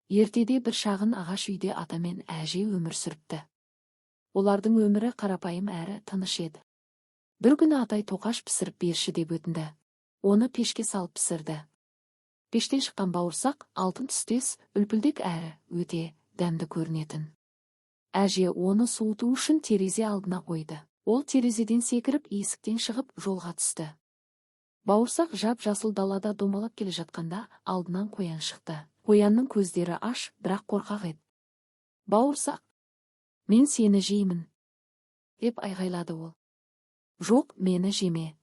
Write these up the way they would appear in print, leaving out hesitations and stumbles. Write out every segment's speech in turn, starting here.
Ертеде бір шағын ағаш үйде ата мен әже өмір сүріпті. Олардың өмірі қарапайым әрі тыныш еді. Бір күні атай тоқаш пісіріп берші деп өтінді. Оны пешке салып пісірді. Пештен шыққан бауырсақ алтын түстес, үлпілдек әрі өте дәмді көрінетін. Әже оны суыту үшін терезе алдына қойды. Ол терезеден секіріп, есіктен шығып жолға түсті. Бауырсақ жап-жасыл далада домалап келе жатқанда алдынан қоян шықты. Қоянның көздері аш, бірақ қорқақ еді. Бауырсақ, мен сені жеймін, деп айғайлады ол. Жоқ, мені жеме.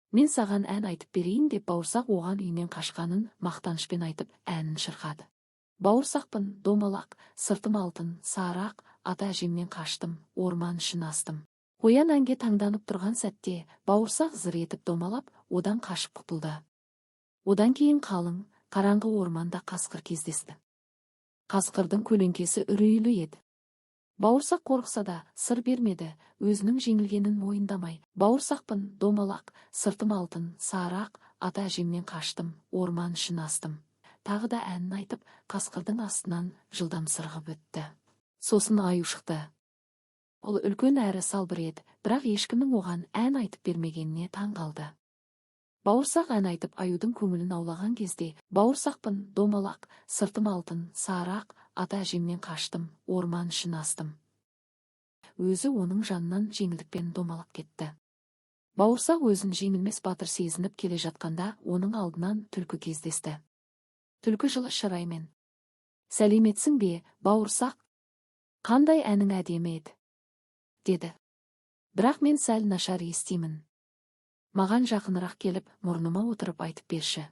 Мен саған ән айтып берейін деп бауырсақ оған үйінен қашқанын мақтанышпен айтып әнін шырқады. Бауырсақпын, домалақ, сыртым алтын, сарақ, ата әжемнен қаштым, орман ішін астым. Қоян әнге таңданып тұрған сәтте бауырсақ зыр етіп домалап, одан қашып құтылды. Одан кейін қалың, қараңғы орманда қасқыр кездесті. Қасқырдың көлеңкесі үрейлі еді. Бауырсақ қорықса да сыр бермеді, өзінің жеңілгенін мойындамай. Бауырсақпын, домалақ, сыртым алтын, сарақ, ата әжемнен қаштым, орман ішін астым. Тағы да әнін айтып, қасқырдың астынан жылдам сырғып өтті. Сосын аю шықты. Ол үлкен әрі салбыр еді, бірақ ешкімнің оған ән айтып бермегеніне таң қалды. Бауырсақ ән айтып аюдың көңілін аулаған кезде, бауырсақпын, домалақ, сыртым алтын, сарақ, ата әжемнен қаштым, орман ішін астым. Өзі оның жанынан жеңілдікпен домалап кетті. Бауырсақ өзін жеңілмес батыр сезініп келе жатқанда, оның алдынан түлкі кездесті. Түлкі жылы шыраймен: сәлеметсің бе, бауырсақ? Қандай әнің әдемі еді, деді. Бірақ мен сәл нашар естимін. Маған жақынырақ келіп, мұрныма отырып айтып берші.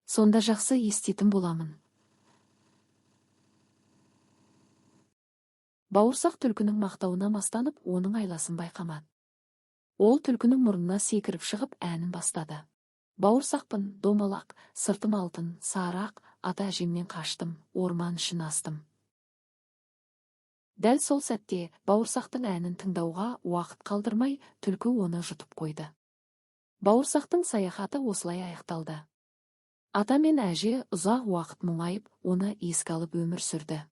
Сонда жақсы еститін боламын. Бауырсақ түлкінің мақтауына мастанып, оның айласын байқамады. Ол түлкінің мұрнына секіріп шығып әнін бастады. Бауырсақпын, домалақ, сыртым алтын, сарақ, ата әжемнен қаштым, орман ішін астым. Дәл сол сәтте бауырсақтың әнін тыңдауға уақыт қалдырмай, түлкі оны жұтып қойды. Бауырсақтың саяхаты осылай аяқталды. Ата мен әже ұзақ уақыт мұңайып, оны еске алып өмір сүрді.